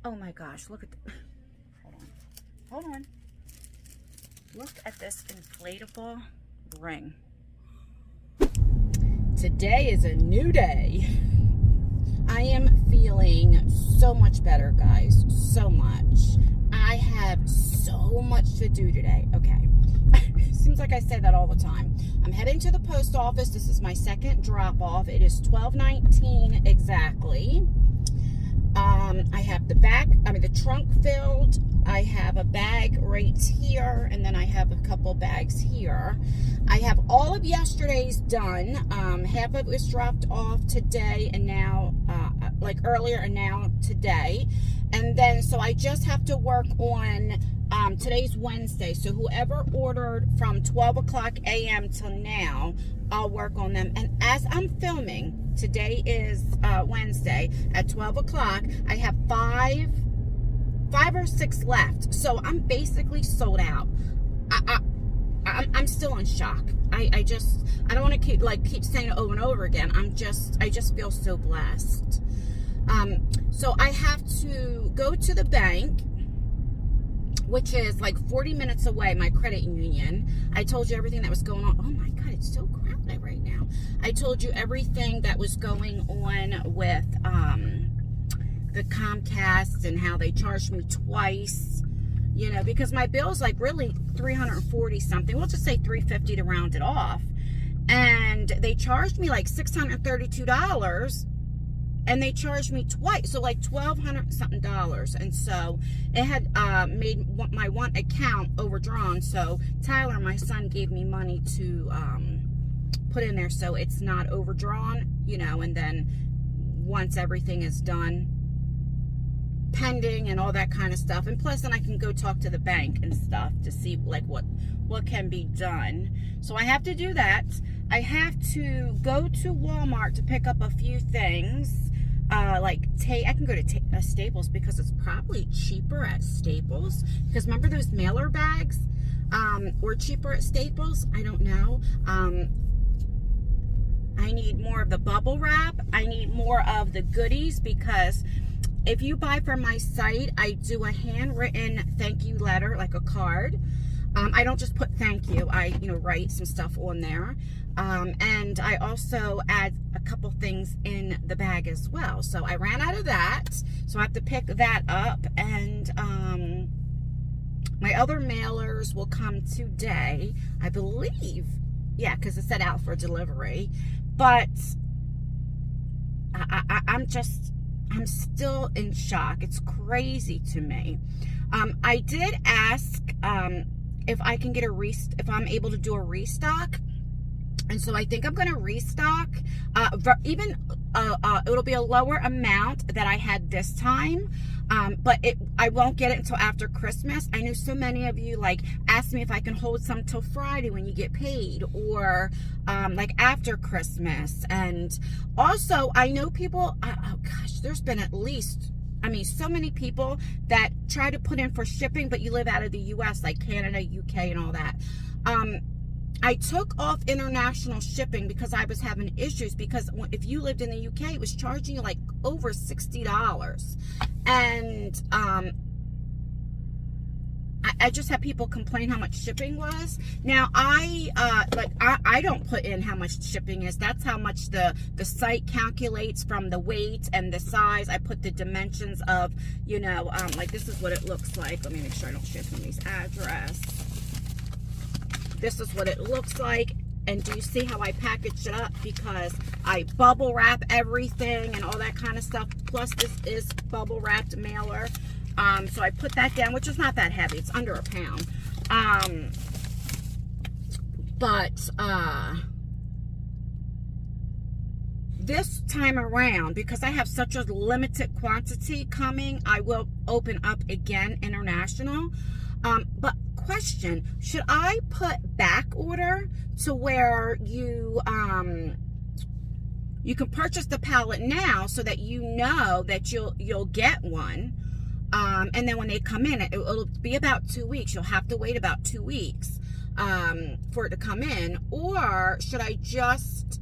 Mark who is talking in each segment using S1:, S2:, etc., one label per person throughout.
S1: Oh my gosh, look at the, hold on. Look at this inflatable ring. Today is a new day. I am feeling so much better, guys. So much. I have so much to do today. Okay. Seems like I say that all the time. I'm heading to the post office. This is my second drop off. It is 12:19 exactly. I have the trunk filled. I have a bag right here, and then I have a couple bags here. I have all of yesterday's done. Half of it was dropped off today, and now, like earlier, and now today. And then, so I just have to work on, today's Wednesday. So whoever ordered from 12 o'clock a.m. till now, I'll work on them. And as I'm filming, today is Wednesday at 12 o'clock, I have five or six left. So I'm basically sold out. I'm still in shock. I don't want to keep saying it over and over again. I just feel so blessed. So I have to go to the bank, which is like 40 minutes away, my credit union. I told you everything that was going on. Oh my God, it's so crowded right now. I told you everything that was going on with the Comcast and how they charged me twice, you know, because my bill's like really 340 something. We'll just say 350 to round it off. And they charged me like $632. And they charged me twice, so like $1,200 something. And so it had made my one account overdrawn. So Tyler, my son, gave me money to put in there so it's not overdrawn, you know. And then once everything is done, pending and all that kind of stuff, and plus then I can go talk to the bank and stuff to see like what can be done. So I have to do that. I have to go to Walmart to pick up a few things. I can go to Staples because it's probably cheaper at Staples. Because remember those mailer bags were cheaper at Staples? I don't know. I need more of the bubble wrap. I need more of the goodies, because if you buy from my site, I do a handwritten thank you letter, like a card. I don't just put thank you. I, write some stuff on there. And I also add a couple things in the bag as well. So I ran out of that. So I have to pick that up. And my other mailers will come today, I believe. Yeah, because it said out for delivery. But I'm still in shock. It's crazy to me. I did ask if I can get if I'm able to do a restock. And so I think I'm going to restock. It'll be a lower amount that I had this time. But I won't get it until after Christmas. I know so many of you ask me if I can hold some till Friday when you get paid, or after Christmas. And also I know people, oh gosh, there's been at least, so many people that try to put in for shipping, but you live out of the U.S., like Canada, UK, and all that. I took off international shipping because I was having issues, because if you lived in the UK, it was charging you over $60. And I just had people complain how much shipping was. Now I don't put in how much shipping is. That's how much the site calculates from the weight and the size. I put the dimensions of, this is what it looks like. Let me make sure I don't share somebody's address. This is what it looks like. And do you see how I packaged it up? Because I bubble wrap everything and all that kind of stuff. Plus this is bubble wrapped mailer. So I put that down, which is not that heavy. It's under a pound. This time around, because I have such a limited quantity coming, I will open up again international. But question, should I put back order to where you can purchase the pallet now so that you know that you'll get one, and then when they come in, it'll be about 2 weeks. You'll have to wait about 2 weeks for it to come in? Or should I just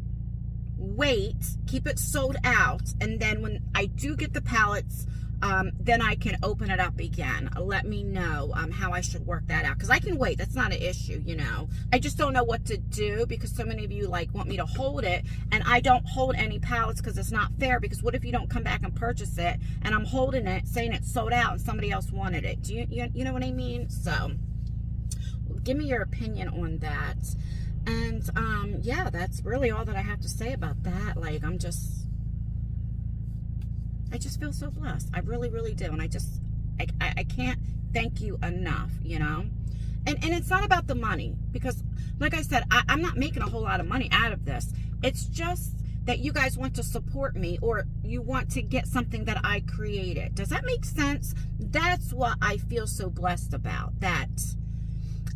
S1: wait, keep it sold out, and then when I do get the pallets then I can open it up again. Let me know how I should work that out, because I can wait. That's not an issue, you know. I just don't know what to do, because so many of you like want me to hold it, and I don't hold any pallets because it's not fair. Because what if you don't come back and purchase it, and I'm holding it saying it's sold out and somebody else wanted it? Do you know what I mean? So give me your opinion on that. And yeah, that's really all that I have to say about that. Like, I just feel so blessed. I really, really do. And I can't thank you enough, you know. And it's not about the money, because like I said, I'm not making a whole lot of money out of this. It's just that you guys want to support me, or you want to get something that I created. Does that make sense? That's what I feel so blessed about. That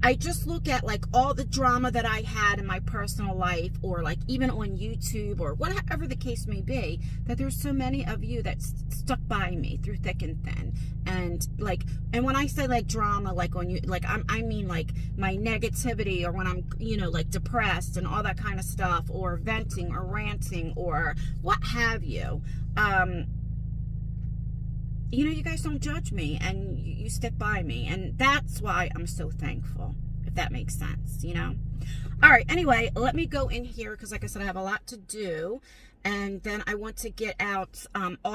S1: I just look at like all the drama that I had in my personal life, or like even on YouTube, or whatever the case may be, that there's so many of you that stuck by me through thick and thin. And like, and when I say like drama, like on you, like I mean like my negativity, or when I'm, you know, like depressed and all that kind of stuff, or venting or ranting or what have you. You know, you guys don't judge me, and you stick by me, and that's why I'm so thankful, if that makes sense, you know. All right, anyway, let me go in here, because like I said, I have a lot to do, and then I want to get out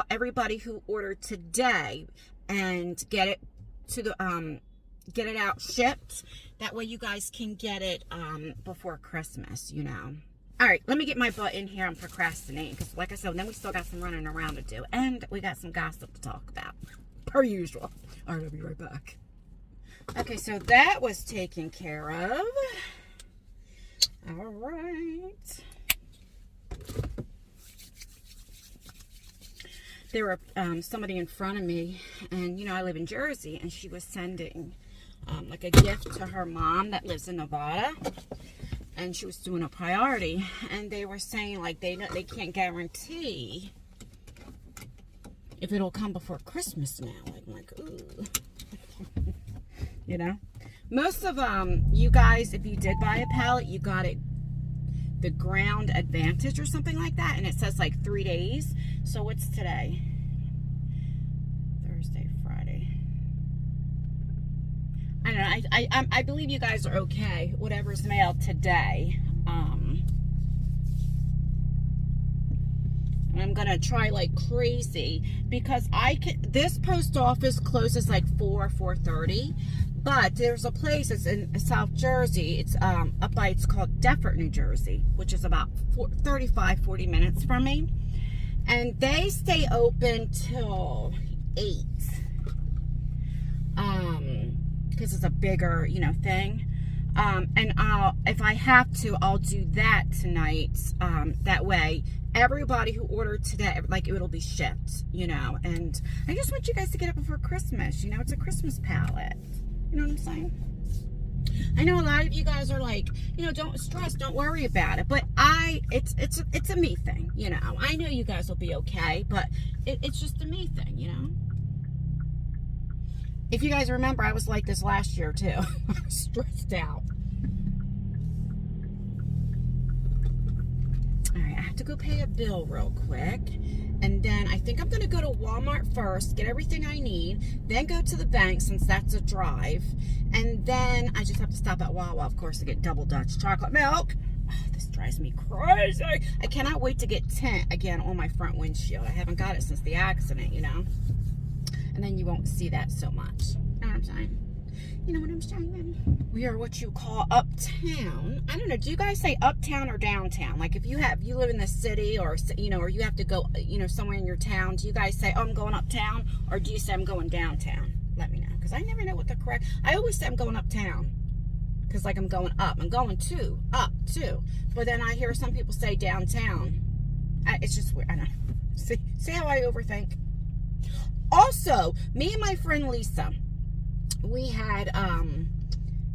S1: everybody who ordered today and get it to the get it out shipped. That way you guys can get it before Christmas, you know. All right, let me get my butt in here. I'm procrastinating because, like I said, then we still got some running around to do. And we got some gossip to talk about, per usual. All right, I'll be right back. Okay, so that was taken care of. All right. There were somebody in front of me, and, you know, I live in Jersey, and she was sending like a gift to her mom that lives in Nevada. And she was doing a priority, and they were saying like they can't guarantee if it'll come before Christmas now. I'm like, ooh. You know, most of you guys, if you did buy a pallet, you got it the ground advantage or something like that, and it says like 3 days. So what's today? Thursday, Friday. I don't know. I believe you guys are okay. Whatever's mailed today. And I'm gonna try like crazy, because this post office closes like 4:30, but there's a place that's in South Jersey. It's up by, it's called Deptford, New Jersey, which is about 40 minutes from me, and they stay open till 8. Because it's a bigger, you know, thing. And if I have to, I'll do that tonight. That way, everybody who ordered today, like, it'll be shipped, you know. And I just want you guys to get it before Christmas. You know, it's a Christmas palette. You know what I'm saying? I know a lot of you guys are like, you know, don't stress, don't worry about it. But it's a me thing, you know. I know you guys will be okay, but it's just a me thing, you know. If you guys remember, I was like this last year too. I was stressed out. All right, I have to go pay a bill real quick. And then I think I'm going to go to Walmart first, get everything I need, then go to the bank since that's a drive. And then I just have to stop at Wawa, of course, to get double Dutch chocolate milk. Oh, this drives me crazy. I cannot wait to get tint again on my front windshield. I haven't got it since the accident, you know. And then you won't see that so much. You know what I'm saying? You know what I'm saying? We are what you call uptown. I don't know. Do you guys say uptown or downtown? Like if you live in the city, or, you know, or you have to go, you know, somewhere in your town, do you guys say, oh, I'm going uptown? Or do you say I'm going downtown? Let me know. Because I never know what the correct. I always say I'm going uptown. Because like I'm going up. I'm going up too. But then I hear some people say downtown. It's just weird. I know. See how I overthink? Also, me and my friend Lisa, we had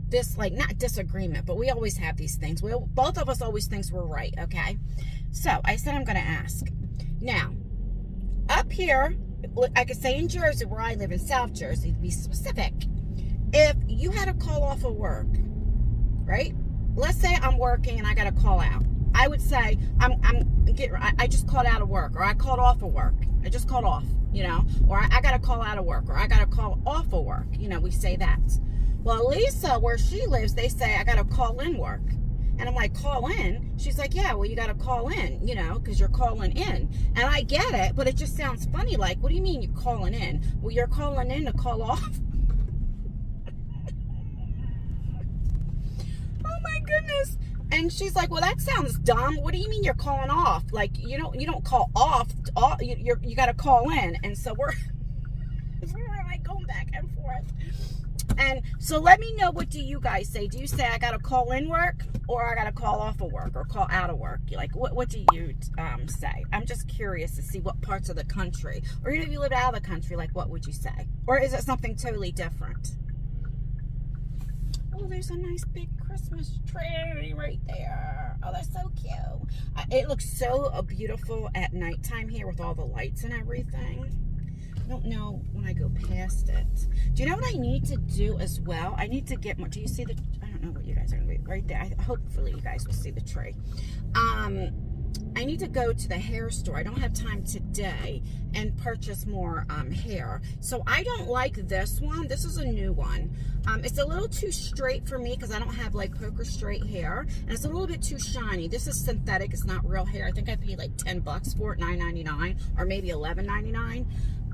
S1: this, like, not disagreement, but we always have these things. Both of us always think we're right, okay? So I said I'm going to ask. Now, up here, I could say in Jersey, where I live, in South Jersey, to be specific, if you had a call off of work, right? Let's say I'm working and I got a call out. I would say, I'm I just called out of work, or I called off of work. I just called off, or I got to call out of work, or I got to call off of work. We say that. Well, Lisa, where she lives, they say I got to call in work. And I'm like, call in? She's like, yeah, well, you got to call in, because you're calling in. And I get it, but it just sounds funny. Like, what do you mean you're calling in? Well, you're calling in to call off. Oh my goodness. And she's like, well, that sounds dumb. What do you mean you're calling off? Like, you don't call off. You got to call in. And so we're like going back and forth. And so let me know, what do you guys say? Do you say I got to call in work, or I got to call off of work, or call out of work? Like, what do you say? I'm just curious to see what parts of the country, or if you live out of the country, like, what would you say? Or is it something totally different? Oh, there's a nice big Christmas tree right there. Oh, that's so cute. It looks so beautiful at nighttime here with all the lights and everything. I don't know when I go past it. Do you know what I need to do as well? I need to get more. Do you see the, I don't know what you guys are going to be right there. Hopefully you guys will see the tree. I need to go to the hair store. I don't have time today, and purchase more hair. So I don't like this one. This is a new one. It's a little too straight for me because I don't have like poker straight hair, and it's a little bit too shiny. This is synthetic. It's not real hair. I think I paid like $10 for it, $9.99, or maybe $11.99.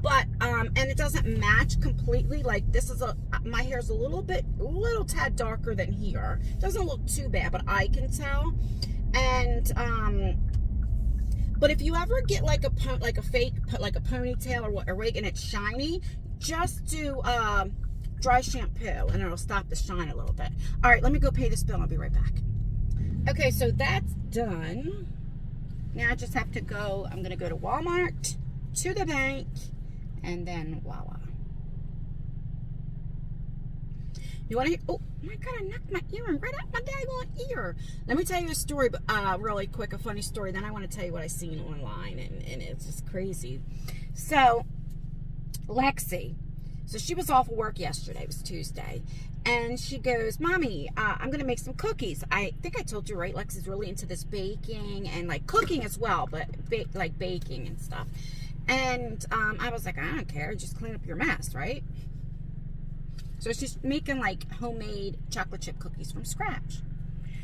S1: But and it doesn't match completely. Like, this is my hair's a little tad darker than here. Doesn't look too bad, but I can tell. And but if you ever get like a fake, like a ponytail or a wig, and it's shiny, just do dry shampoo, and it'll stop the shine a little bit. All right, let me go pay this bill, and I'll be right back. Okay, so that's done. Now I just have to go. I'm gonna go to Walmart, to the bank, and then voila. You want to hear? Oh my God, I knocked my earring right out my daggone ear. Let me tell you a story, really quick, a funny story. Then I want to tell you what I seen online, and it's just crazy. So, Lexi, so she was off of work yesterday. It was Tuesday. And she goes, Mommy, I'm going to make some cookies. I think I told you, right? Lexi's really into this baking and like cooking as well, but like baking and stuff. And I was like, I don't care. Just clean up your mess, right? So she's making like homemade chocolate chip cookies from scratch.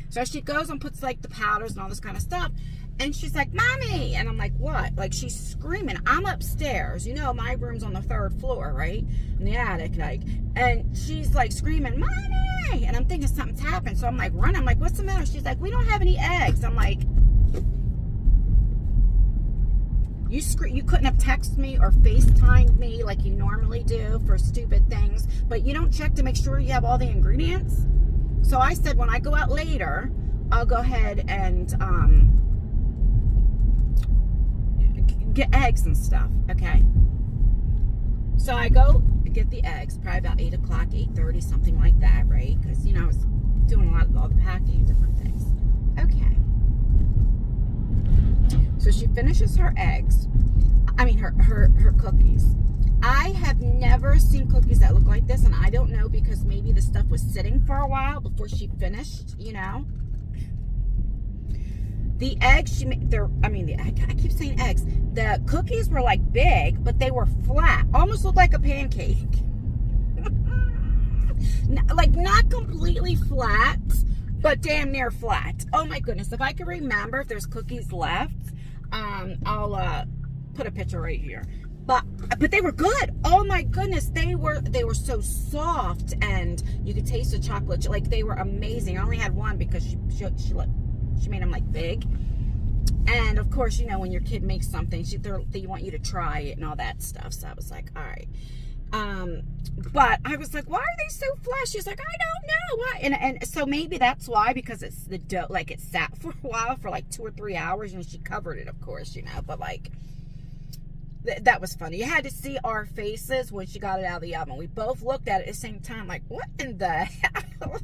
S1: So she goes and puts like the powders and all this kind of stuff. And she's like, Mommy. And I'm like, what? Like, she's screaming. I'm upstairs. My room's on the 3rd floor, right? In the attic, like. And she's like screaming, Mommy. And I'm thinking something's happened. So I'm like, running. I'm like, what's the matter? She's like, we don't have any eggs. I'm like, you couldn't have texted me or FaceTimed me like you normally do for stupid things, but you don't check to make sure you have all the ingredients. So I said, when I go out later, I'll go ahead and get eggs and stuff, okay? So I go get the eggs, probably about 8 o'clock, 8:30, something like that, right? Because, I was doing a lot of all the packing and different things. Okay. So she finishes her eggs. I mean, her cookies. I have never seen cookies that look like this, and I don't know, because maybe the stuff was sitting for a while before she finished, The eggs I keep saying eggs. The cookies were like big, but they were flat. Almost looked like a pancake. Like, not completely flat, but damn near flat. Oh my goodness. If I can remember if there's cookies left, I'll put a picture right here. But they were good. Oh my goodness, they were so soft, and you could taste the chocolate. Like, they were amazing. I only had one because she made them like big. And of course, when your kid makes something, they want you to try it and all that stuff. So I was like, all right. But I was like, why are they so flat? She's like, I don't know why. And so maybe that's why, because it's the dough, like it sat for a while, for like 2 or 3 hours, and she covered it, of course, but like, that was funny. You had to see our faces when she got it out of the oven. We both looked at it at the same time, like, what in the hell?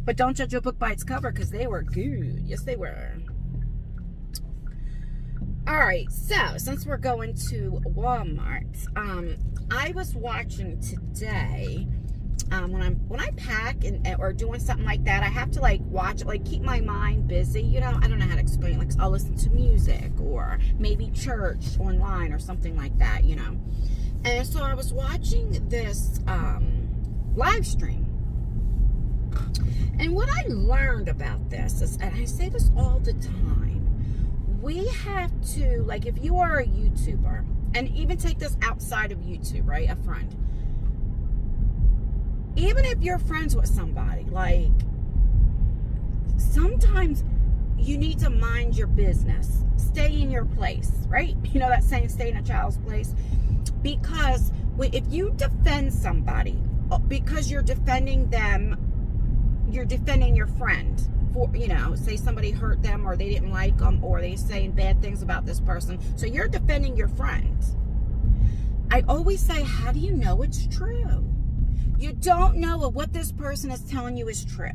S1: But don't judge a book by its cover, because they were good. Yes, they were. All right, so since we're going to Walmart, I was watching today when I pack or doing something like that, I have to like watch it, like keep my mind busy. You know, I don't know how to explain it. Like I'll listen to music or maybe church online or something like that. You know, and so I was watching this live stream, and what I learned about this is, and I say this all the time, we have to, like, if you are a YouTuber, and even take this outside of YouTube, right? A friend. Even if you're friends with somebody, like, sometimes you need to mind your business. Stay in your place, right? You know that saying, stay in a child's place? Because if you defend somebody, because you're defending them, you're defending your friend. For, you know, say somebody hurt them or they didn't like them or they're saying bad things about this person. So you're defending your friend. I always say, how do you know it's true? You don't know if what this person is telling you is true.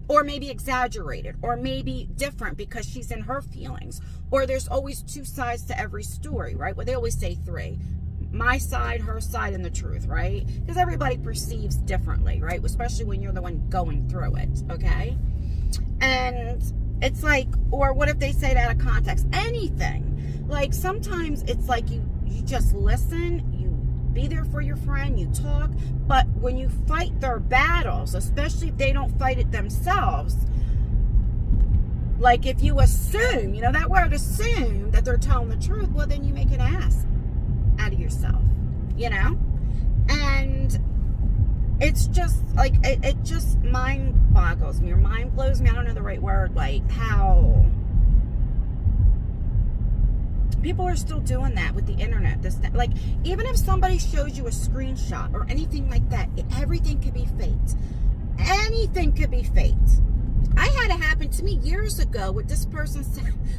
S1: Or maybe exaggerated. Or maybe different because she's in her feelings. Or there's always two sides to every story, right? Well, they always say three. My side, her side, and the truth, right? Because everybody perceives differently, right? Especially when you're the one going through it, okay? And it's like, or what if they say it out of context? Anything. Like sometimes it's like you just listen, you be there for your friend, you talk, but when you fight their battles, especially if they don't fight it themselves, like if you assume, you know that word, assume that they're telling the truth, well then you make an ass out of yourself, you know? And it's just like, it just mind boggles me, or mind blows me, I don't know the right word, like how people are still doing that with the internet. Like, even if somebody shows you a screenshot or anything like that, everything could be faked. Anything could be faked. I had it happen to me years ago with this person,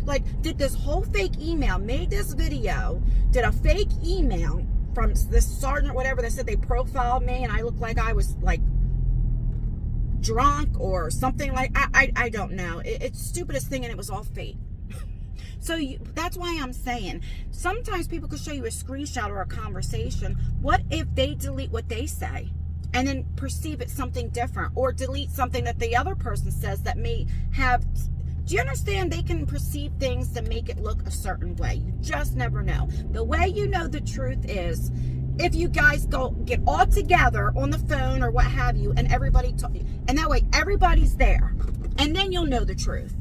S1: like, did this whole fake email, made this video, did a fake email from this sergeant, whatever, that said they profiled me and I looked like I was, like, drunk or something like, I don't know. It's the stupidest thing, and it was all fake. So that's why I'm saying, sometimes people could show you a screenshot or a conversation. What if they delete what they say and then perceive it something different, or delete something that the other person says that may have, do you understand? They can perceive things to make it look a certain way. You just never know. The way you know the truth is if you guys get all together on the phone or what have you, and everybody and that way everybody's there, and then you'll know the truth.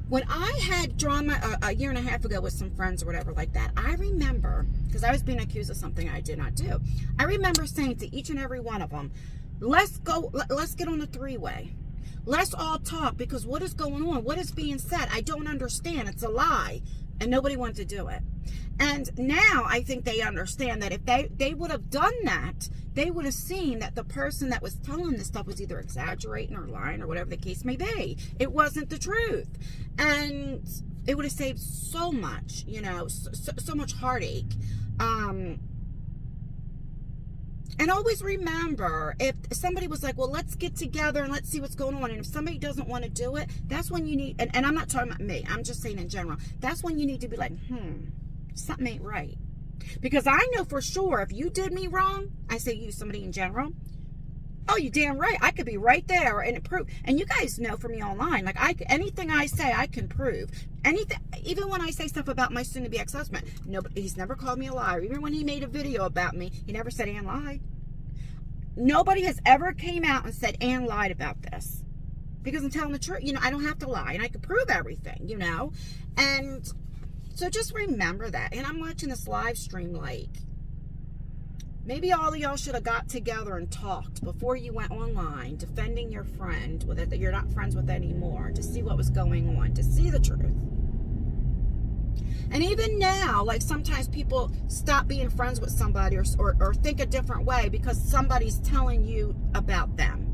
S1: When I had drama a year and a half ago with some friends or whatever like that, I remember, because I was being accused of something I did not do, I remember saying to each and every one of them, let's get on a three-way. Let's all talk, because what is going on? What is being said? I don't understand. It's a lie. And nobody wanted to do it. And now I think they understand that if they would have done that, they would have seen that the person that was telling this stuff was either exaggerating or lying or whatever the case may be. It wasn't the truth. And it would have saved so much, you know, so much heartache. And always remember, if somebody was like, well, let's get together and let's see what's going on. And if somebody doesn't want to do it, that's when you need, and I'm not talking about me, I'm just saying in general, that's when you need to be like, something ain't right. Because I know for sure, if you did me wrong, I say you, somebody in general, oh, you damn right, I could be right there and prove. And you guys know from me online, like anything I say, I can prove. Anything, even when I say stuff about my soon-to-be ex-husband, he's never called me a liar. Even when he made a video about me, he never said Ann lied. Nobody has ever came out and said Ann lied about this. Because I'm telling the truth, you know, I don't have to lie, and I can prove everything, you know. And so just remember that. And I'm watching this live stream, like, maybe all of y'all should have got together and talked before you went online, defending your friend that you're not friends with anymore, to see what was going on, to see the truth. And even now, like, sometimes people stop being friends with somebody or think a different way because somebody's telling you about them.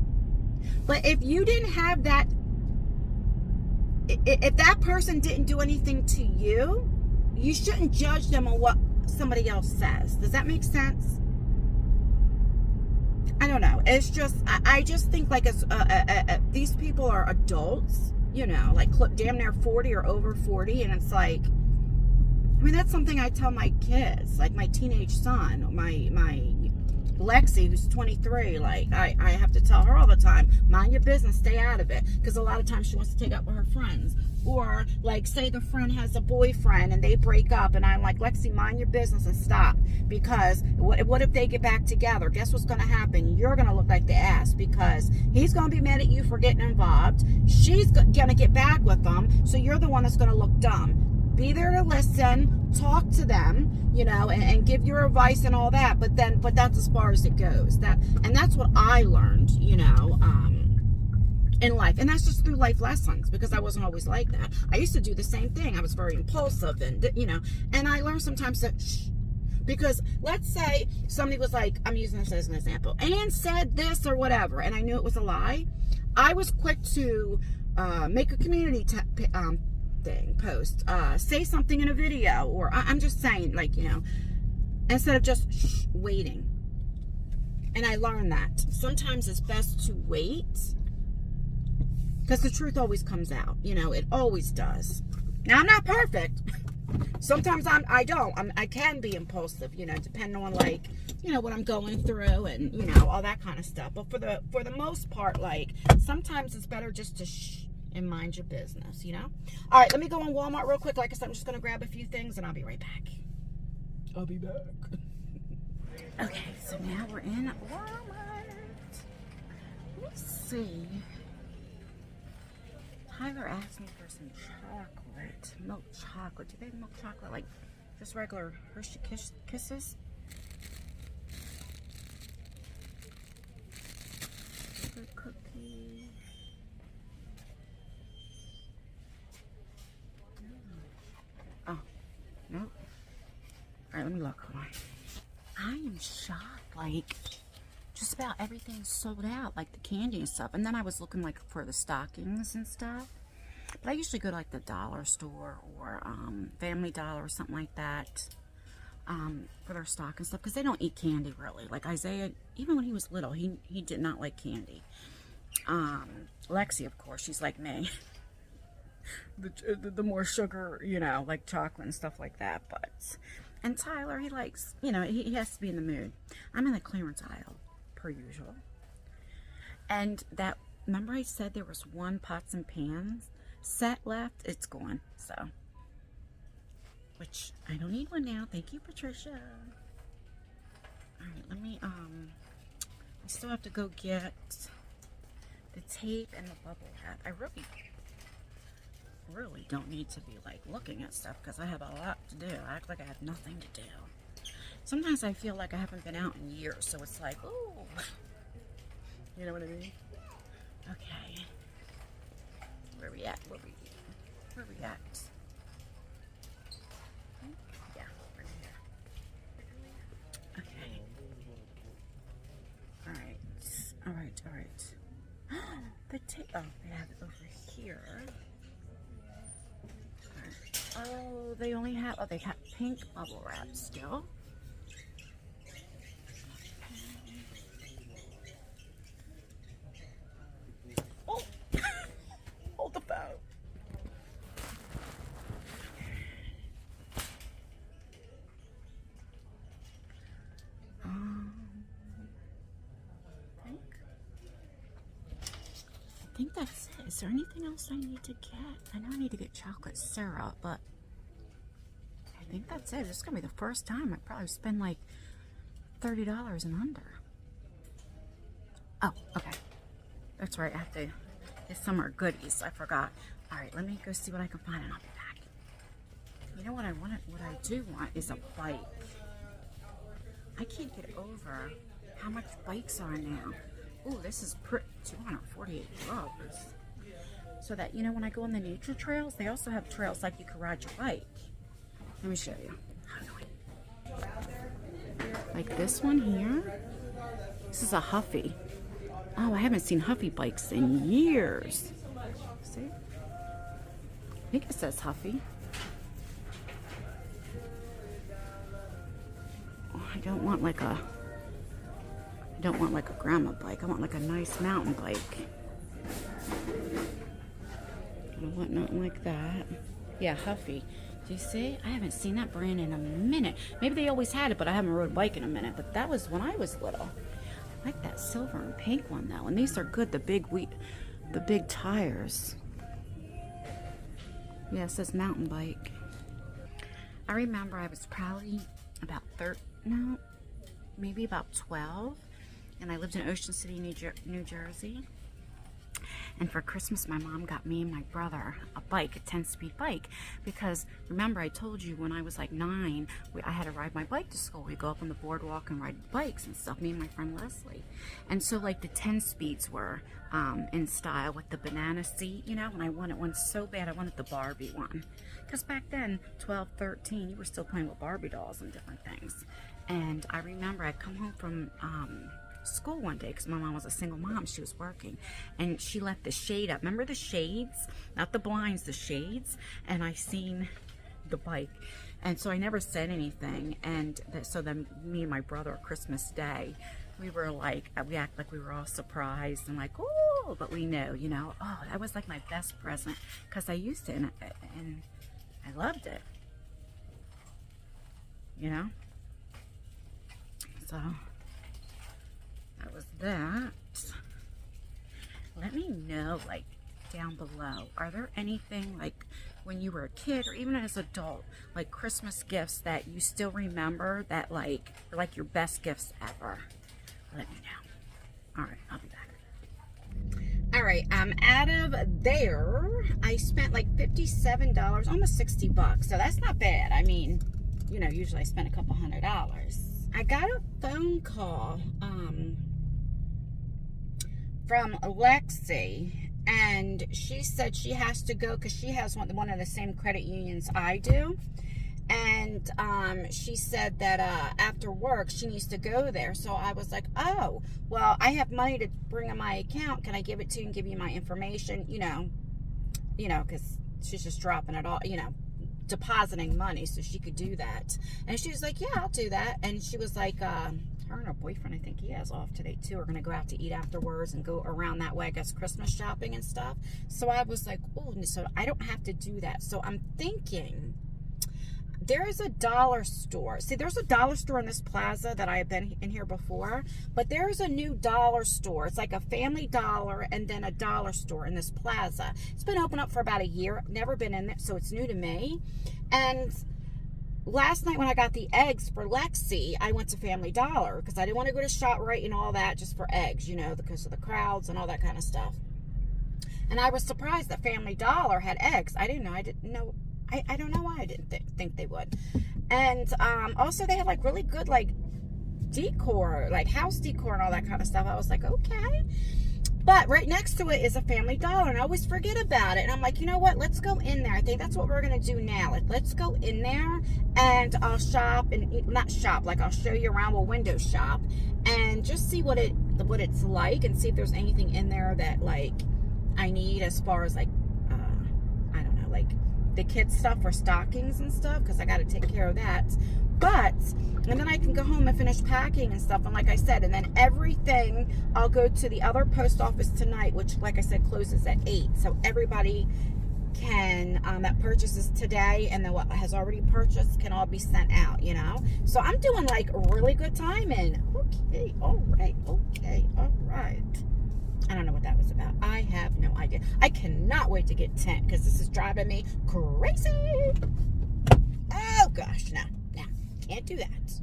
S1: But if you didn't have that, if that person didn't do anything to you, you shouldn't judge them on what somebody else says. Does that make sense? I don't know. It's just, I just think like these people are adults, you know, like damn near 40 or over 40. And it's like, I mean, that's something I tell my kids, like my teenage son, my Lexi, who's 23, like, I have to tell her all the time, mind your business, stay out of it. Because a lot of times she wants to take out with her friends. Or, like, say the friend has a boyfriend and they break up, and I'm like, Lexi, mind your business and stop. Because what if they get back together? Guess what's going to happen? You're going to look like the ass, because he's going to be mad at you for getting involved. She's going to get back with them, so you're the one that's going to look dumb. Be there to listen, talk to them, you know, and give your advice and all that. But that's as far as it goes. That's what I learned, you know, in life. And that's just through life lessons, because I wasn't always like that. I used to do the same thing. I was very impulsive, and, you know, and I learned sometimes that, shh. Because let's say somebody was like, I'm using this as an example, and said this or whatever, and I knew it was a lie. I was quick to make a community thing, post, say something in a video, or I'm just saying, like, you know, instead of just waiting. And I learned that sometimes it's best to wait, because the truth always comes out, you know, it always does. Now, I'm not perfect. Sometimes I can be impulsive, you know, depending on, like, you know, what I'm going through, and, you know, all that kind of stuff. But for the most part, like, sometimes it's better just to and mind your business, you know. All right, let me go on Walmart real quick. Like I said, I'm just gonna grab a few things and I'll be right back. I'll be back. Okay, so now we're in Walmart. Let's see. Tyler asked me for some chocolate, milk chocolate. Do they have milk chocolate, like just regular Hershey Kisses? Sugar cookies. Oh, nope. All right, let me look. Hold on. I am shocked. Like, just about everything's sold out, like the candy and stuff. And then I was looking, like, for the stockings and stuff. But I usually go to, like, the dollar store or Family Dollar or something like that for their stock and stuff, because they don't eat candy, really. Like, Isaiah, even when he was little, he did not like candy. Lexi, of course, she's like me. The more sugar, you know, like chocolate and stuff like that. And Tyler, he likes, you know, he has to be in the mood. I'm in the clearance aisle, per usual. And that, remember I said there was one pots and pans set left? It's gone, so. Which, I don't need one now. Thank you, Patricia. Alright, let me, I still have to go get the tape and the bubble wrap. I really don't need to be, like, looking at stuff, because I have a lot to do. I act like I have nothing to do. Sometimes I feel like I haven't been out in years, so it's like, ooh. You know what I mean? Okay. Where we at? Where we at? Yeah, right here. Okay. Alright. The tape, oh, they have it over here. Oh, they only have, oh, they have pink bubble wrap still. Oh, hold the phone. I think that's it. Is there anything else I need to get? I know I need to get chocolate syrup, but I think that's it. This is going to be the first time I probably spend like $30 and under. Oh, okay. That's right. I have to get some more goodies. I forgot. All right, let me go see what I can find and I'll be back. You know what I want? What I do want is a bike. I can't get over how much bikes are now. Ooh, this is pretty, $248. So that, you know, when I go on the nature trails, they also have trails like you can ride your bike. Let me show you. Like this one here. This is a Huffy. Oh, I haven't seen Huffy bikes in years. See? I think it says Huffy. Oh, I don't want like a grandma bike. I want like a nice mountain bike. I want nothing like that. Yeah, Huffy. Do you see? I haven't seen that brand in a minute. Maybe they always had it, but I haven't rode a bike in a minute. But that was when I was little. I like that silver and pink one though. And these are good, the big tires. Yeah, it says mountain bike. I remember I was probably about maybe about 12. And I lived in Ocean City, New Jersey. And for Christmas, my mom got me and my brother a bike, a 10-speed bike. Because remember, I told you when I was like 9, I had to ride my bike to school. We'd go up on the boardwalk and ride bikes and stuff, me and my friend Leslie. And so like the 10 speeds were in style with the banana seat, you know, and I wanted one so bad. I wanted the Barbie one. Because back then, 12, 13, you were still playing with Barbie dolls and different things. And I remember I'd come home from school one day because my mom was a single mom. She was working and she left the shade up. Remember the shades? Not the blinds, the shades. And I seen the bike. And so I never said anything. And so then me and my brother, Christmas Day, we were like, we act like we were all surprised and like, oh, but we know, you know, oh, that was like my best present because I used it and I loved it, you know? So that was that. Let me know, like, down below, are there anything like when you were a kid or even as an adult, like Christmas gifts that you still remember that like are like your best gifts ever? Let me know. All right, I'll be back. All right, out of there, I spent like $57, almost 60 bucks. So that's not bad. I mean, you know, usually I spend a couple $100. I got a phone call from Alexi, and she said she has to go because she has one of the same credit unions I do. And she said that after work she needs to go there. So I was like, oh, well, I have money to bring in my account. Can I give it to you and give you my information? You know, because she's just dropping it all, you know, depositing money so she could do that. And she was like, yeah, I'll do that. And she was like, her and her boyfriend, I think he has off today too, are going to go out to eat afterwards and go around that way, I guess, Christmas shopping and stuff. So I was like, oh, so I don't have to do that. So I'm thinking there is a dollar store. See, there's a dollar store in this plaza that I have been in here before, but there's a new dollar store. It's like a Family Dollar and then a dollar store in this plaza. It's been open up for about a year. I've never been in it, so it's new to me. And last night when I got the eggs for Lexi, I went to Family Dollar because I didn't want to go to ShopRite and all that just for eggs, you know, because of the crowds and all that kind of stuff. And I was surprised that Family Dollar had eggs. I didn't know. I don't know why I didn't think they would. And also they have like really good like decor, like house decor and all that kind of stuff. I was like, okay. But right next to it is a Family Dollar, and I always forget about it. And I'm like, you know what? Let's go in there. I think that's what we're going to do now. Like, let's go in there and I'll shop and not shop. Like, I'll show you around. We'll window shop and just see what it's like and see if there's anything in there that like I need as far as like, I don't know, like the kids stuff for stockings and stuff, because I got to take care of that. But, and then I can go home and finish packing and stuff. And like I said, and then everything, I'll go to the other post office tonight, which like I said, closes at 8. So everybody can, that purchases today and then what has already purchased can all be sent out, you know. So I'm doing like really good timing. Okay, all right, okay, all right. I don't know what that was about. I have no idea. I cannot wait to get tent because this is driving me crazy. Oh gosh, no, can't do that.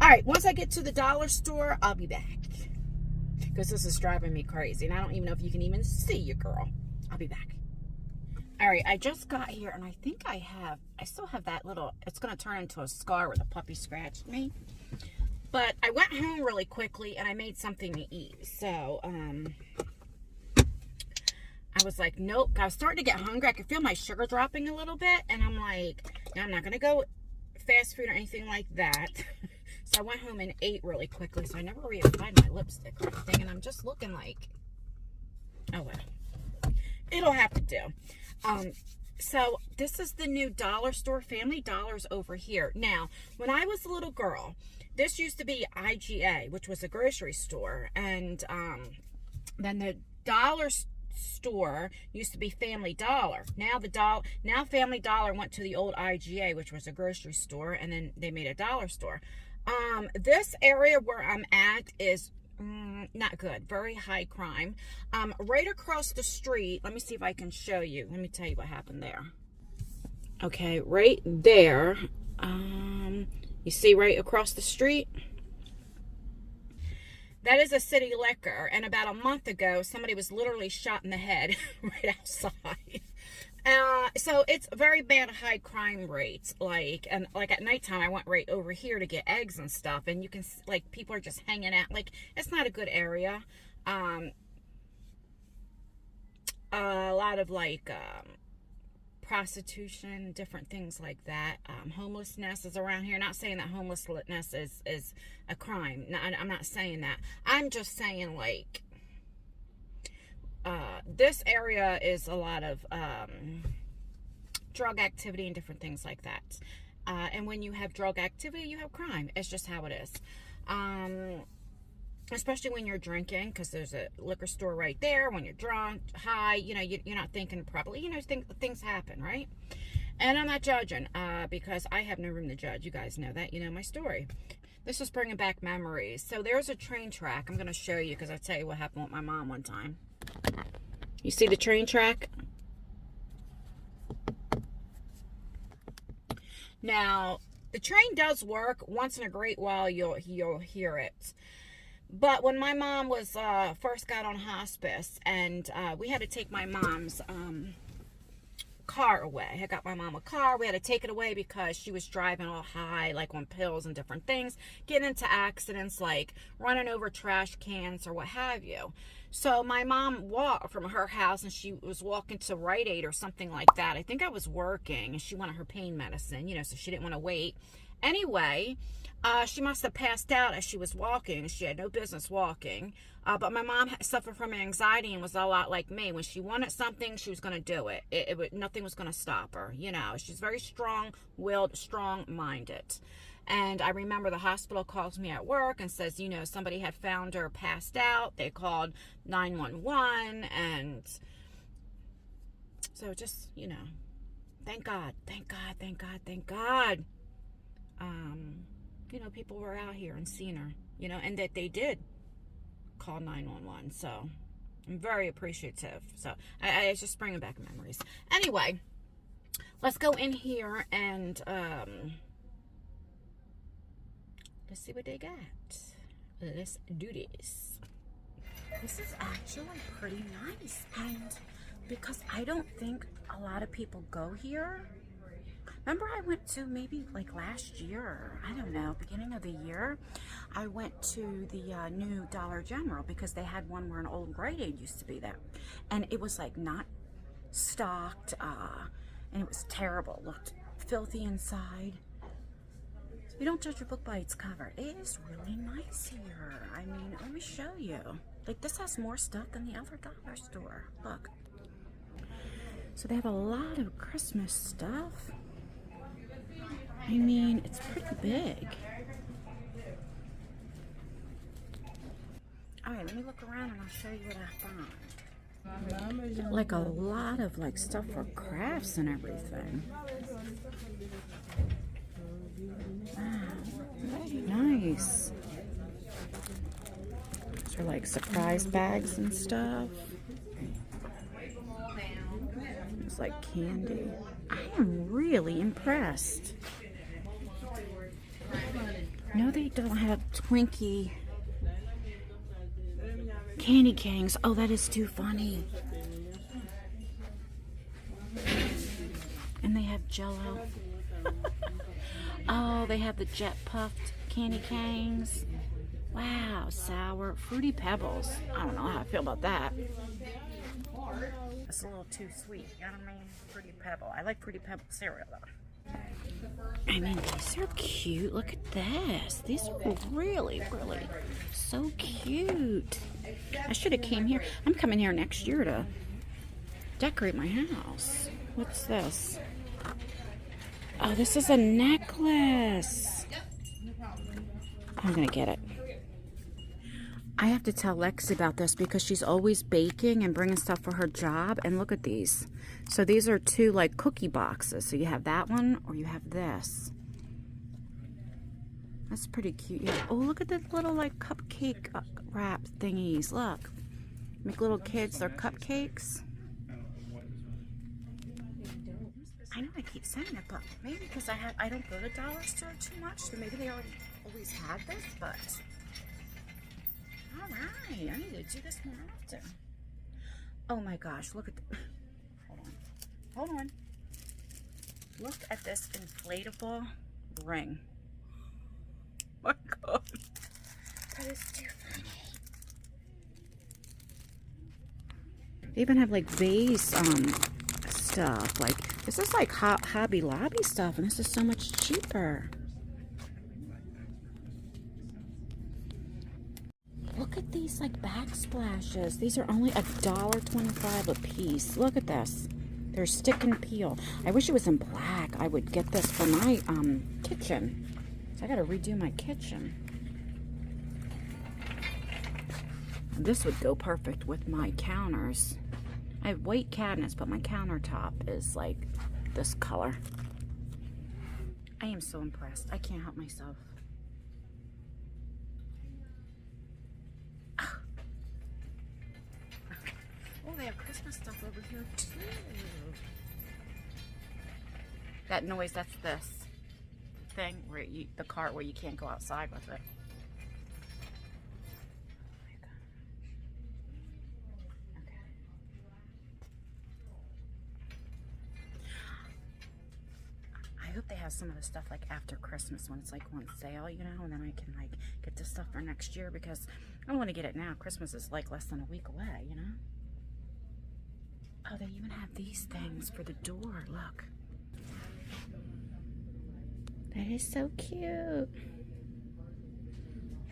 S1: All right, once I get to the dollar store, I'll be back because this is driving me crazy, and I don't even know if you can even see your girl. I'll be back. All right, I just got here, and I think I still have that little. It's gonna turn into a scar where the puppy scratched me. But I went home really quickly and I made something to eat. So, I was like, nope. I was starting to get hungry. I could feel my sugar dropping a little bit. And I'm like, no, I'm not going to go fast food or anything like that. So I went home and ate really quickly. So I never reapplied my lipstick or anything. And I'm just looking like, oh well. It'll have to do. So this is the new dollar store. Family Dollar's over here. Now, when I was a little girl, this used to be IGA, which was a grocery store. And then the dollar store used to be Family Dollar. Now Family Dollar went to the old IGA, which was a grocery store, and then they made a dollar store. This area where I'm at is not good. Very high crime. Right across the street, let me see if I can show you. Let me tell you what happened there. Okay, right there. You see right across the street? That is a city liquor, and about a month ago, somebody was literally shot in the head right outside. So it's very bad high crime rates. Like at nighttime, I went right over here to get eggs and stuff, and you can, like, people are just hanging out. Like, it's not a good area. A lot of, like, prostitution, different things like that. Homelessness is around here. Not saying that homelessness is a crime. No, I'm not saying that. I'm just saying, like, this area is a lot of drug activity and different things like that. And when you have drug activity, you have crime. It's just how it is. Especially when you're drinking, because there's a liquor store right there. When you're drunk, high, you know, you're not thinking properly. You know, things happen, right? And I'm not judging, because I have no room to judge. You guys know that. You know my story. This is bringing back memories. So there's a train track. I'm going to show you, because I'll tell you what happened with my mom one time. You see the train track? Now, the train does work. Once in a great while, you'll hear it. But when my mom was first got on hospice, and we had to take my mom's car away. I got my mom a car. We had to take it away because she was driving all high, like on pills and different things, getting into accidents, like running over trash cans or what have you. So my mom walked from her house, and she was walking to Rite Aid or something like that. I think I was working, and she wanted her pain medicine, you know, so she didn't want to wait. Anyway, she must have passed out as she was walking. She had no business walking. But my mom suffered from anxiety and was a lot like me. When she wanted something, she was going to do it. Nothing was going to stop her. You know, she's very strong-willed, strong-minded. And I remember the hospital calls me at work and says, you know, somebody had found her passed out. They called 911. And so just, you know, thank God, thank God, thank God, thank God. You know, people were out here and seen her, you know, and that they did call 911. So I'm very appreciative. So I just bringing back memories. Anyway, let's go in here and let's see what they got. Let's do this. This is actually pretty nice, and because I don't think a lot of people go here. Remember, I went to maybe like last year, I don't know, beginning of the year, I went to the new Dollar General because they had one where an old Rite Aid used to be there. And it was like not stocked, and it was terrible. Looked filthy inside. You don't judge a book by its cover. It is really nice here. I mean, let me show you. Like, this has more stuff than the other dollar store. Look. So they have a lot of Christmas stuff. I mean, it's pretty big. Alright, let me look around and I'll show you what I found. Like a lot of like stuff for crafts and everything. Wow, very nice. These are like surprise bags and stuff. It's like candy. I am really impressed. No, they don't have Twinkie candy canes. Oh, that is too funny. And they have Jell-O. Oh, they have the jet puffed candy canes. Wow, sour, fruity pebbles. I don't know how I feel about that. It's a little too sweet, you know what I mean? Fruity Pebble. I like Fruity Pebble cereal though. I mean, these are cute. Look at this. These are really, really so cute. I should have came here. I'm coming here next year to decorate my house. What's this? Oh, this is a necklace. I'm gonna get it. I have to tell Lexi about this because she's always baking and bringing stuff for her job. And look at these. So these are two like cookie boxes. So you have that one or you have this. That's pretty cute. Yeah. Oh, look at the little like cupcake wrap thingies. Look. Make little kids their cupcakes. I know I keep saying it, but maybe because I don't go to dollar store too much, so maybe they already always had this, but all right, I need to do this more often. Oh my gosh, look at the, hold on. Look at this inflatable ring. Oh my God, that is too funny. They even have like vase stuff. Like this is like Hobby Lobby stuff, and this is so much cheaper. Look at these like backsplashes. These are only $1.25 a piece. Look at this. They're stick and peel. I wish it was in black. I would get this for my kitchen. So I gotta redo my kitchen. And this would go perfect with my counters. I have white cabinets, but my countertop is like this color. I am so impressed. I can't help myself. Oh, they have Christmas stuff over here too. That noise, that's this thing where the cart where you can't go outside with it. I hope they have some of the stuff like after Christmas when it's like on sale, you know, and then I can like get this stuff for next year because I want to get it now. Christmas is like less than a week away, you know. Oh, they even have these things for the door. Look. That is so cute.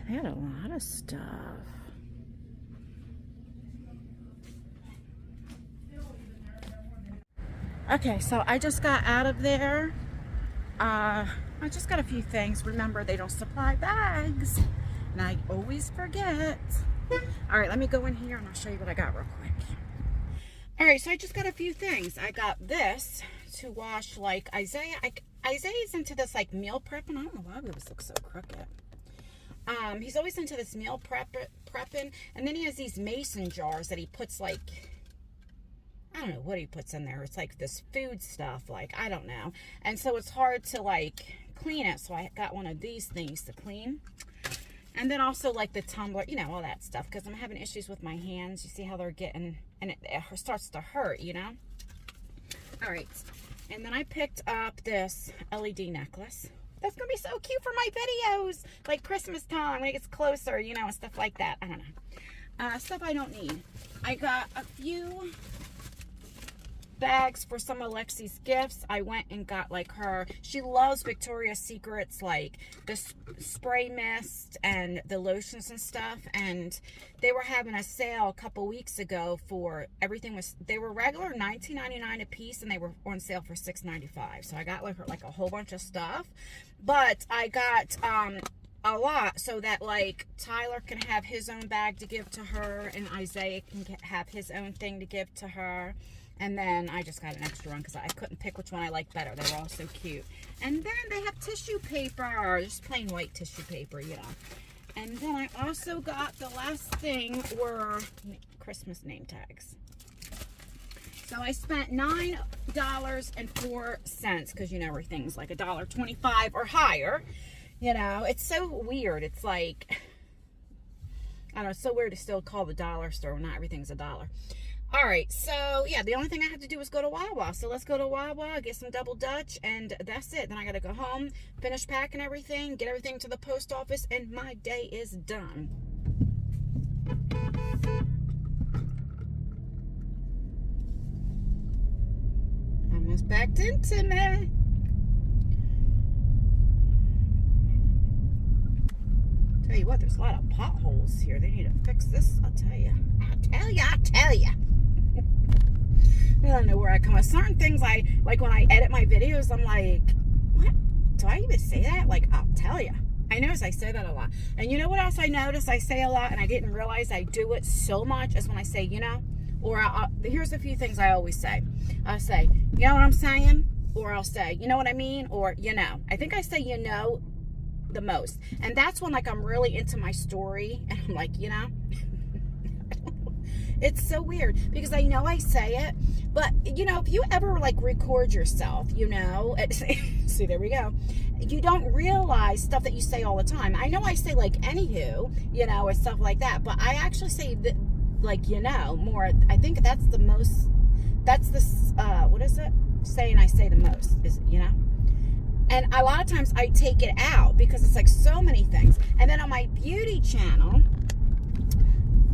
S1: They had a lot of stuff. Okay, so I just got out of there. I just got a few things. Remember, they don't supply bags. And I always forget. All right, let me go in here and I'll show you what I got real quick. All right, so I just got a few things. I got this to wash like Isaiah. Isaiah's into this like meal prep, and I don't know why this looks so crooked. He's always into this meal prepping, and then he has these mason jars that he puts like, I don't know what he puts in there. It's like this food stuff, like, I don't know. And so it's hard to like clean it. So I got one of these things to clean. And then also like the tumbler, you know, all that stuff. Because I'm having issues with my hands. You see how they're getting, and it starts to hurt, you know. All right. And then I picked up this LED necklace. That's going to be so cute for my videos. Like Christmas time when it gets closer, you know, and stuff like that. I don't know. Stuff I don't need. I got a few bags for some of Lexi's gifts. I went and got like she loves Victoria's Secret's like the spray mist and the lotions and stuff, and they were having a sale a couple weeks ago for everything. They were regular $19.99 a piece and they were on sale for $6.95. So I got like a whole bunch of stuff, but I got a lot so that like Tyler can have his own bag to give to her and Isaiah can have his own thing to give to her. And then I just got an extra one because I couldn't pick which one I liked better. They were all so cute. And then they have tissue paper, just plain white tissue paper, you know. And then I also got, the last thing were Christmas name tags. So I spent $9.04 because, you know, everything's like $1.25 or higher. You know, it's so weird. It's like, I don't know, it's so weird to still call the dollar store when not everything's $1. All right, so yeah, the only thing I have to do is go to Wawa. So let's go to Wawa, get some double Dutch, and that's it. Then I got to go home, finish packing everything, get everything to the post office, and my day is done. Almost backed into me. Tell you what, there's a lot of potholes here. They need to fix this, I'll tell you. I'll tell you. I don't know where I come up. Certain things like when I edit my videos, I'm like, what? Do I even say that? Like, I'll tell you. I notice I say that a lot. And you know what else I notice I say a lot, and I didn't realize I do it so much, is when I say, you know, or here's a few things I always say. I'll say, you know what I'm saying? Or I'll say, you know what I mean? Or, you know. I think I say, you know, the most. And that's when, like, I'm really into my story, and I'm like, you know. It's so weird, because I know I say it, but, you know, if you ever, like, record yourself, you know, see, there we go. You don't realize stuff that you say all the time. I know I say, like, anywho, you know, or stuff like that, but I actually say, like, you know, more. I think that's the most, that's the, what is it? Saying I say the most, is it, you know? And a lot of times I take it out, because it's, like, so many things. And then on my beauty channel,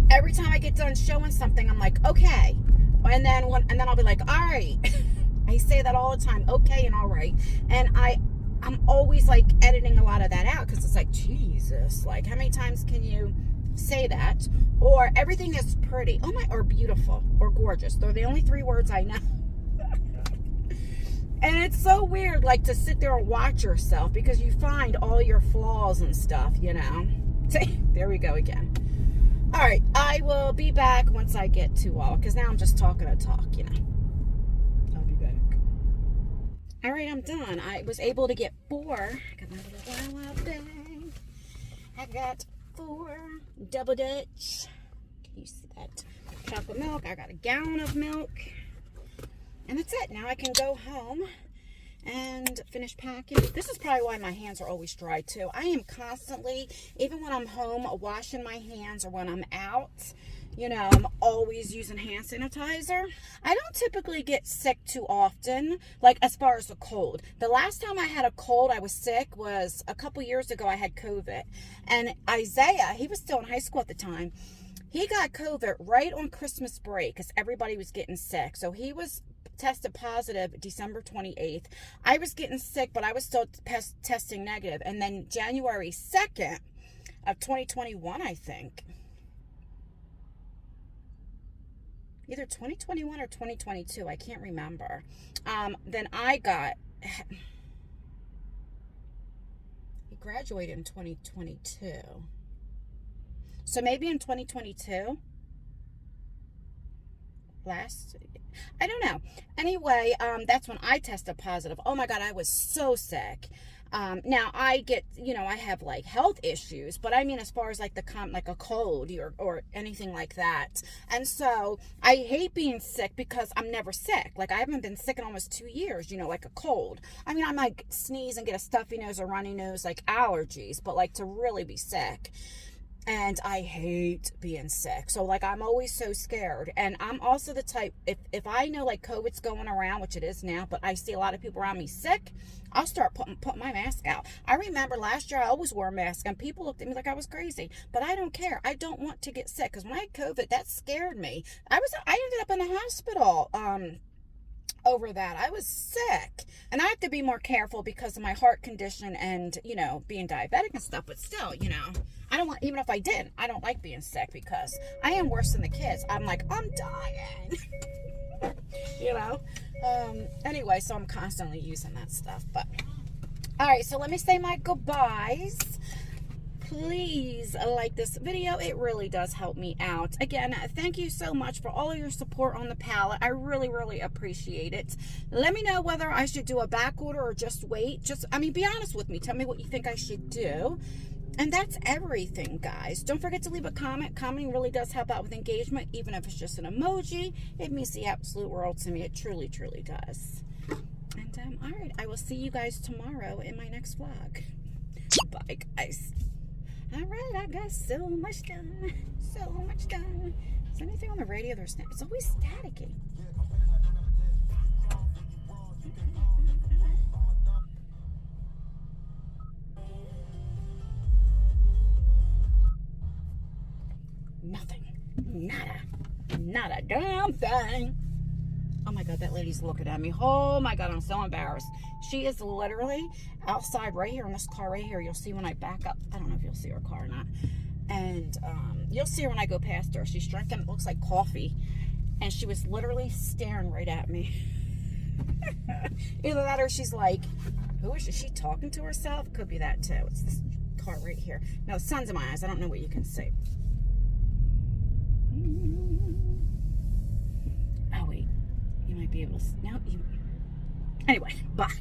S1: every time I get done showing something, I'm like, okay. And then I'll be like, all right. I say that all the time, okay and all right. And I'm always, like, editing a lot of that out, because it's like, Jesus, like, how many times can you say that? Or everything is pretty, oh my, or beautiful, or gorgeous. They're the only 3 words I know. And it's so weird, like, to sit there and watch yourself, because you find all your flaws and stuff, you know. There we go again. All right, I will be back once I get to all, because now I'm just talking to talk, you know. I'll be back. All right, I'm done. I was able to get 4. I got my little wild bag. I got 4 double Dutch. Can you see that? Chocolate milk. I got a gallon of milk. And that's it. Now I can go home and finish packing. This is probably why my hands are always dry too. I am constantly, even when I'm home, washing my hands, or when I'm out, you know, I'm always using hand sanitizer. I don't typically get sick too often, like as far as a cold. The last time I had a cold, I was sick, was a couple years ago. I had COVID. And Isaiah, he was still in high school at the time. He got COVID right on Christmas break, because everybody was getting sick. So he was tested positive December 28th. I was getting sick, but I was still testing negative. And then January 2nd of 2021, I think. Either 2021 or 2022. I can't remember. Then I got... He graduated in 2022. So maybe in 2022. I don't know. Anyway, that's when I tested positive. Oh my God, I was so sick. Now I get, you know, I have like health issues, but I mean, as far as like like a cold or anything like that. And so I hate being sick, because I'm never sick. Like, I haven't been sick in almost 2 years, you know, like a cold. I mean, I might sneeze and get a stuffy nose or runny nose, like allergies, but like to really be sick. And I hate being sick. So, like, I'm always so scared. And I'm also the type, if I know, like, COVID's going around, which it is now, but I see a lot of people around me sick, I'll start putting my mask out. I remember last year I always wore a mask, and people looked at me like I was crazy. But I don't care. I don't want to get sick. Because when I had COVID, that scared me. I ended up in the hospital over that. I was sick. And I have to be more careful because of my heart condition and, you know, being diabetic and stuff. But still, you know, I don't want, even if I didn't, I don't like being sick, because I am worse than the kids. I'm like, I'm dying. You know? Anyway, so I'm constantly using that stuff. But, all right, so let me say my goodbyes. Please like this video. It really does help me out. Again, thank you so much for all of your support on the palette. I really, really appreciate it. Let me know whether I should do a back order or just wait. I mean, be honest with me. Tell me what you think I should do. And that's everything, guys. Don't forget to leave a comment. Commenting really does help out with engagement, even if it's just an emoji. It means the absolute world to me. It truly, truly does. And, all right, I will see you guys tomorrow in my next vlog. Bye, guys. All right, I got so much done. So much done. Is there anything on the radio? It's always staticky. Nothing. Not a damn thing. Oh my God, that lady's looking at me. Oh my God, I'm so embarrassed. She is literally outside right here in this car right here. You'll see when I back up. I don't know if you'll see her car or not. And you'll see her when I go past her. She's drinking, it looks like coffee. And she was literally staring right at me. Either that or she's like, who is she? Is she talking to herself? Could be that too. It's this car right here. Now, the sun's in my eyes. I don't know what you can see. Oh, wait. You might be able to... No, you... Anyway, bye.